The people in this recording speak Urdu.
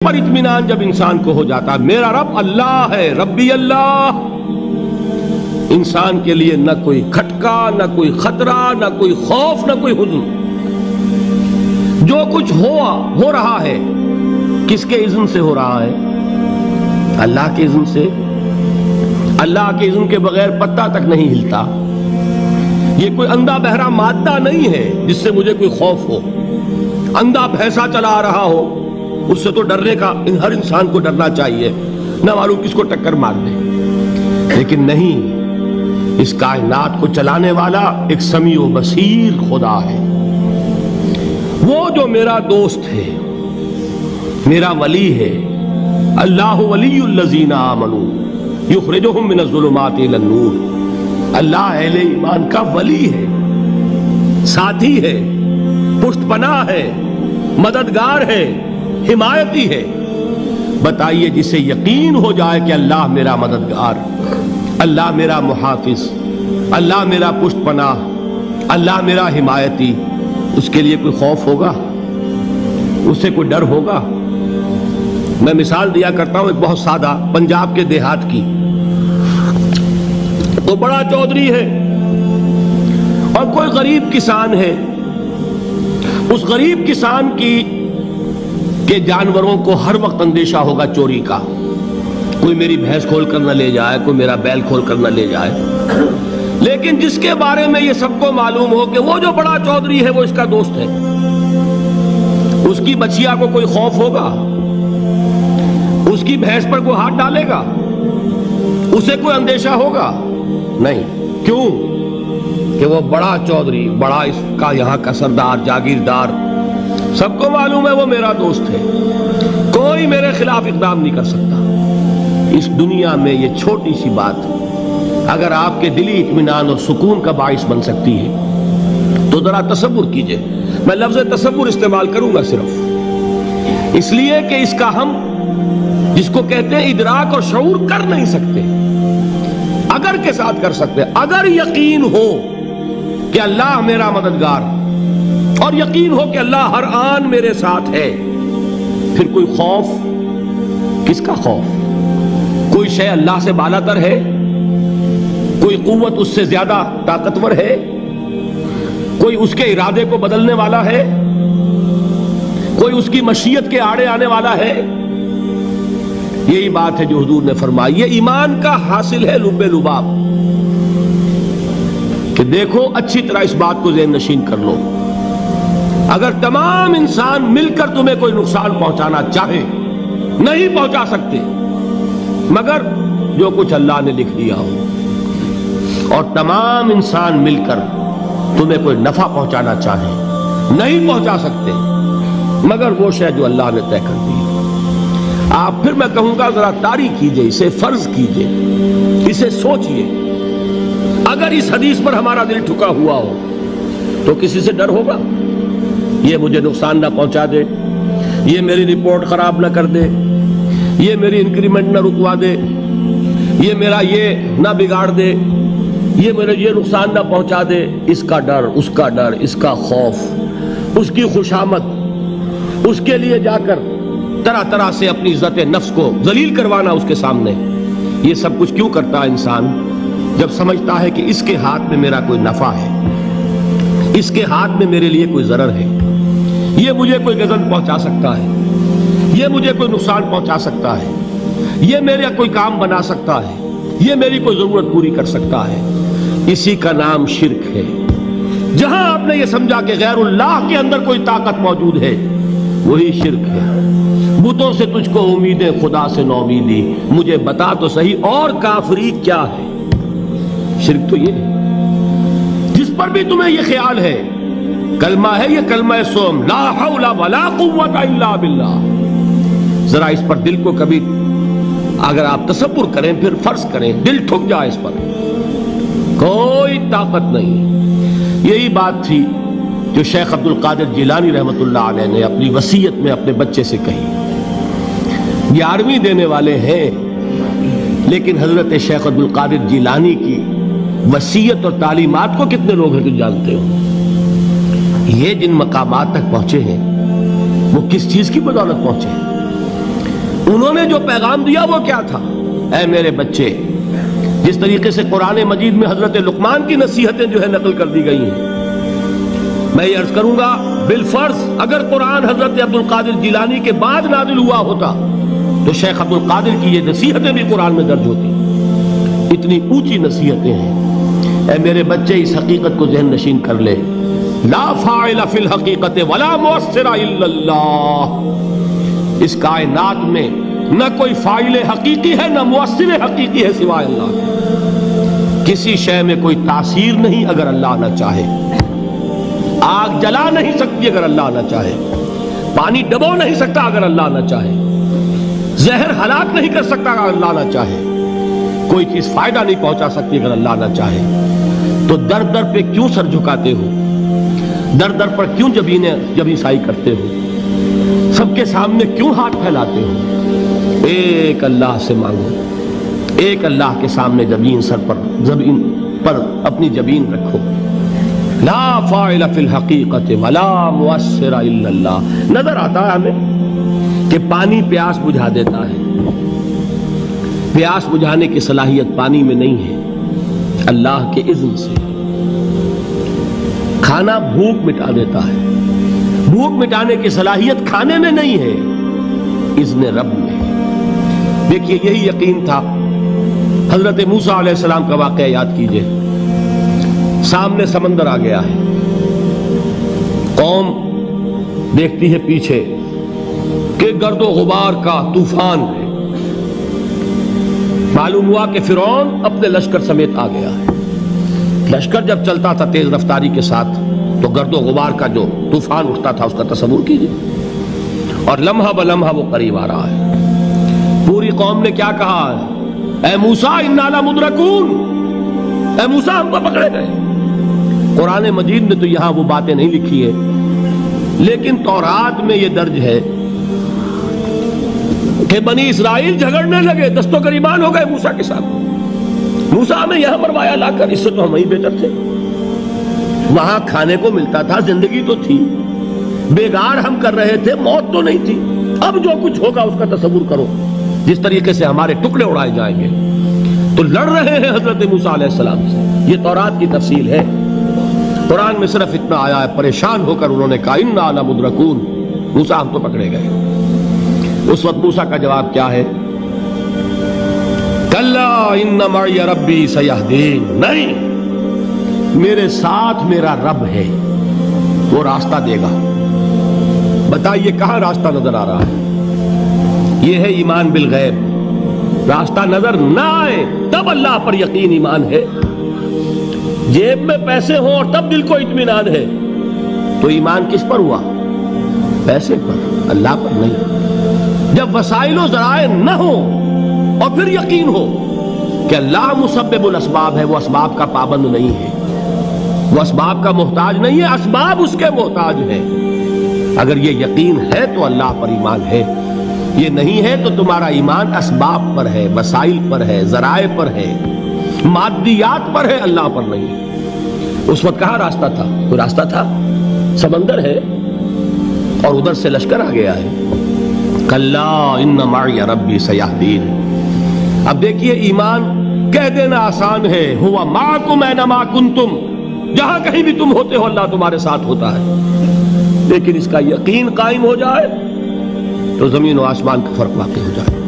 پر اطمینان جب انسان کو ہو جاتا ہے میرا رب اللہ ہے، ربی اللہ، انسان کے لیے نہ کوئی کھٹکا، نہ کوئی خطرہ، نہ کوئی خوف، نہ کوئی حزن۔ جو کچھ ہو رہا ہے کس کے اذن سے ہو رہا ہے؟ اللہ کے اذن سے۔ اللہ کے اذن کے بغیر پتہ تک نہیں ہلتا۔ یہ کوئی اندھا بہرا مادہ نہیں ہے جس سے مجھے کوئی خوف ہو۔ اندھا بھینسا چلا آ رہا ہو اس سے تو ڈرنے کا ہر انسان کو ڈرنا چاہیے، نہ معلوم کس کو ٹکر مار دے۔ لیکن نہیں، اس کائنات کو چلانے والا ایک سمیع و بصیر خدا ہے، وہ جو میرا دوست ہے، میرا ولی ہے۔ اللہ ولی الذین آمنوا یخرجہم من الظلمات الی النور۔ اللہ اہل ایمان کا ولی ہے، ساتھی ہے، پشت پناہ ہے، مددگار ہے، حمایتی ہے۔ بتائیے جسے یقین ہو جائے کہ اللہ میرا مددگار، اللہ میرا محافظ، اللہ میرا پشت پناہ، اللہ میرا حمایتی، اس کے لیے کوئی خوف ہوگا؟ اس سے کوئی ڈر ہوگا؟ میں مثال دیا کرتا ہوں ایک بہت سادہ پنجاب کے دیہات کی۔ تو بڑا چودھری ہے اور کوئی غریب کسان ہے۔ اس غریب کسان کے جانوروں کو ہر وقت اندیشہ ہوگا چوری کا، کوئی میری بھینس کھول کر نہ لے جائے، کوئی میرا بیل کھول کر نہ لے جائے۔ لیکن جس کے بارے میں یہ سب کو معلوم ہو کہ وہ جو بڑا چودھری ہے وہ اس کا دوست ہے، اس کی بچیا کو کوئی خوف ہوگا؟ اس کی بھینس پر کوئی ہاتھ ڈالے گا؟ اسے کوئی اندیشہ ہوگا؟ نہیں۔ کیوں؟ کہ وہ بڑا چودھری، بڑا اس کا یہاں کا سردار، جاگیردار، سب کو معلوم ہے وہ میرا دوست ہے، کوئی میرے خلاف اقدام نہیں کر سکتا۔ اس دنیا میں یہ چھوٹی سی بات اگر آپ کے دلی اطمینان اور سکون کا باعث بن سکتی ہے تو ذرا تصور کیجئے۔ میں لفظ تصور استعمال کروں گا صرف اس لیے کہ اس کا ہم جس کو کہتے ہیں ادراک اور شعور کر نہیں سکتے، اگر کے ساتھ کر سکتے۔ اگر یقین ہو کہ اللہ میرا مددگار اور یقین ہو کہ اللہ ہر آن میرے ساتھ ہے، پھر کوئی خوف؟ کس کا خوف؟ کوئی شے اللہ سے بالا تر ہے؟ کوئی قوت اس سے زیادہ طاقتور ہے؟ کوئی اس کے ارادے کو بدلنے والا ہے؟ کوئی اس کی مشیت کے آڑے آنے والا ہے؟ یہی بات ہے جو حضور نے فرمائی۔ یہ ایمان کا حاصل ہے لب لباب، کہ دیکھو اچھی طرح اس بات کو ذہن نشین کر لو، اگر تمام انسان مل کر تمہیں کوئی نقصان پہنچانا چاہے نہیں پہنچا سکتے، مگر جو کچھ اللہ نے لکھ دیا ہو، اور تمام انسان مل کر تمہیں کوئی نفع پہنچانا چاہے نہیں پہنچا سکتے، مگر وہ شے جو اللہ نے طے کر دی۔ آپ پھر میں کہوں گا ذرا طاری کیجئے، اسے فرض کیجئے، اسے سوچئے۔ اگر اس حدیث پر ہمارا دل ٹھکا ہوا ہو تو کسی سے ڈر ہوگا؟ یہ مجھے نقصان نہ پہنچا دے، یہ میری رپورٹ خراب نہ کر دے، یہ میری انکریمنٹ نہ رکوا دے، یہ میرا یہ نہ بگاڑ دے، یہ میرے یہ نقصان نہ پہنچا دے۔ اس کا ڈر، اس کا ڈر، اس کا خوف، اس کی خوشامد، اس کے لیے جا کر طرح طرح سے اپنی عزت نفس کو ذلیل کروانا اس کے سامنے، یہ سب کچھ کیوں کرتا ہے انسان؟ جب سمجھتا ہے کہ اس کے ہاتھ میں میرا کوئی نفع ہے، اس کے ہاتھ میں میرے لیے کوئی ضرر ہے، یہ مجھے کوئی غضب پہنچا سکتا ہے، یہ مجھے کوئی نقصان پہنچا سکتا ہے، یہ میرا کوئی کام بنا سکتا ہے، یہ میری کوئی ضرورت پوری کر سکتا ہے، اسی کا نام شرک ہے۔ جہاں آپ نے یہ سمجھا کہ غیر اللہ کے اندر کوئی طاقت موجود ہے، وہی شرک ہے۔ بتوں سے تجھ کو امیدیں، خدا سے نومیدی، مجھے بتا تو صحیح اور کافری کیا ہے؟ شرک تو یہ ہے جس پر بھی تمہیں یہ خیال ہے، کلمہ ہے یہ کلمہ سوم، لا حول ولا قوت الا باللہ، ذرا اس پر دل کو کبھی اگر آپ تصور کریں، پھر فرض کریں، دل ٹھک جائے اس پر، کوئی طاقت نہیں۔ یہی بات تھی جو شیخ عبد القادر جیلانی رحمۃ اللہ علیہ نے اپنی وصیت میں اپنے بچے سے کہی۔ 11ویں دینے والے ہیں، لیکن حضرت شیخ عبد القادر جیلانی کی وصیت اور تعلیمات کو کتنے لوگ ہیں جو جانتے ہو؟ یہ جن مقامات تک پہنچے ہیں وہ کس چیز کی بدولت پہنچے ہیں؟ انہوں نے جو پیغام دیا وہ کیا تھا؟ اے میرے بچے، جس طریقے سے قرآن مجید میں حضرت لقمان کی نصیحتیں جو ہے نقل کر دی گئی ہیں، میں یہ عرض کروں گا بالفرض اگر قرآن حضرت عبد القادر جیلانی کے بعد نازل ہوا ہوتا تو شیخ عبد القادر کی یہ نصیحتیں بھی قرآن میں درج ہوتی۔ اتنی اونچی نصیحتیں ہیں۔ اے میرے بچے، اس حقیقت کو ذہن نشین کر لے، لا فاعل فی الحقیقت ولا مؤثر الا اللہ۔ اس کائنات میں نہ کوئی فاعل حقیقی ہے نہ مؤثر حقیقی ہے سوائے اللہ کے۔ کسی شے میں کوئی تاثیر نہیں اگر اللہ نہ چاہے۔ آگ جلا نہیں سکتی اگر اللہ نہ چاہے، پانی ڈبو نہیں سکتا اگر اللہ نہ چاہے، زہر ہلاک نہیں کر سکتا اگر اللہ نہ چاہے، کوئی چیز فائدہ نہیں پہنچا سکتی اگر اللہ نہ چاہے۔ تو در در پہ کیوں سر جھکاتے ہو؟ در در پر کیوں جبیں سائی کرتے ہو؟ سب کے سامنے کیوں ہاتھ پھیلاتے ہو؟ ایک اللہ سے مانگو، ایک اللہ کے سامنے زمین پر اپنی جبین رکھو۔ لا فاعل فی الحقیقت ولا مؤثر الا اللہ۔ نظر آتا ہے ہمیں کہ پانی پیاس بجھا دیتا ہے، پیاس بجھانے کی صلاحیت پانی میں نہیں ہے، اللہ کے اذن سے۔ کھانا بھوک مٹا دیتا ہے، بھوک مٹانے کی صلاحیت کھانے میں نہیں ہے، اذن رب میں ہے۔ دیکھیے یہی یقین تھا حضرت موسیٰ علیہ السلام کا واقعہ یاد کیجئے۔ سامنے سمندر آ گیا ہے، قوم دیکھتی ہے پیچھے کہ گرد و غبار کا طوفان ہے۔ معلوم ہوا کہ فرعون اپنے لشکر سمیت آ گیا ہے۔ لشکر جب چلتا تھا تیز رفتاری کے ساتھ تو گرد و غبار کا جو طوفان اٹھتا تھا اس کا تصور کیجیے، اور لمحہ بلمحہ وہ قریب آ رہا ہے۔ پوری قوم نے کیا کہا ہے؟ اے موسیٰ انا لمدرکون، اے موسیٰ ہم کو پکڑے گئے۔ قرآن مجید نے تو یہاں وہ باتیں نہیں لکھی ہے، لیکن تورات میں یہ درج ہے کہ بنی اسرائیل جھگڑنے لگے، دست و گریبان ہو گئے موسیٰ کے ساتھ۔ موسیٰ ہمیں یہاں مروایا لا کر، اس سے تو ہم ہی بہتر تھے، وہاں کھانے کو ملتا تھا، زندگی تو تھی، بیگار ہم کر رہے تھے، موت تو نہیں تھی۔ اب جو کچھ ہوگا اس کا تصور کرو، جس طریقے سے ہمارے ٹکڑے اڑائے جائیں گے۔ تو لڑ رہے ہیں حضرت موسیٰ علیہ السلام سے، یہ تورات کی تفصیل ہے۔ قرآن میں صرف اتنا آیا ہے، پریشان ہو کر انہوں نے کہا انا لمدرکون، موسیٰ ہم تو پکڑے گئے۔ اس وقت موسیٰ کا جواب کیا ہے؟ کلا ان معی ربی سیہدین، نہیں، میرے ساتھ میرا رب ہے، وہ راستہ دے گا۔ بتائیے کہاں راستہ نظر آ رہا ہے؟ یہ ہے ایمان بالغیب۔ راستہ نظر نہ آئے تب اللہ پر یقین ایمان ہے۔ جیب میں پیسے ہوں اور تب دل کو اطمینان ہے تو ایمان کس پر ہوا؟ پیسے پر، اللہ پر نہیں۔ جب وسائل و ذرائع نہ ہوں اور پھر یقین ہو کہ اللہ مسبب الاسباب ہے، وہ اسباب کا پابند نہیں ہے، وہ اسباب کا محتاج نہیں ہے، اسباب اس کے محتاج ہیں۔ اگر یہ یقین ہے تو اللہ پر ایمان ہے، یہ نہیں ہے تو تمہارا ایمان اسباب پر ہے، وسائل پر ہے، ذرائع پر ہے، مادیات پر ہے، اللہ پر نہیں۔ اس وقت کہاں راستہ تھا؟ کوئی راستہ تھا؟ سمندر ہے اور ادھر سے لشکر آ گیا ہے۔ کلا ان معی ربی سیہدین۔ اب دیکھیے ایمان کہہ دینا آسان ہے، ہوا معکم اینما کنتم، جہاں کہیں بھی تم ہوتے ہو اللہ تمہارے ساتھ ہوتا ہے، لیکن اس کا یقین قائم ہو جائے تو زمین و آسمان کا فرق واقع ہو جائے۔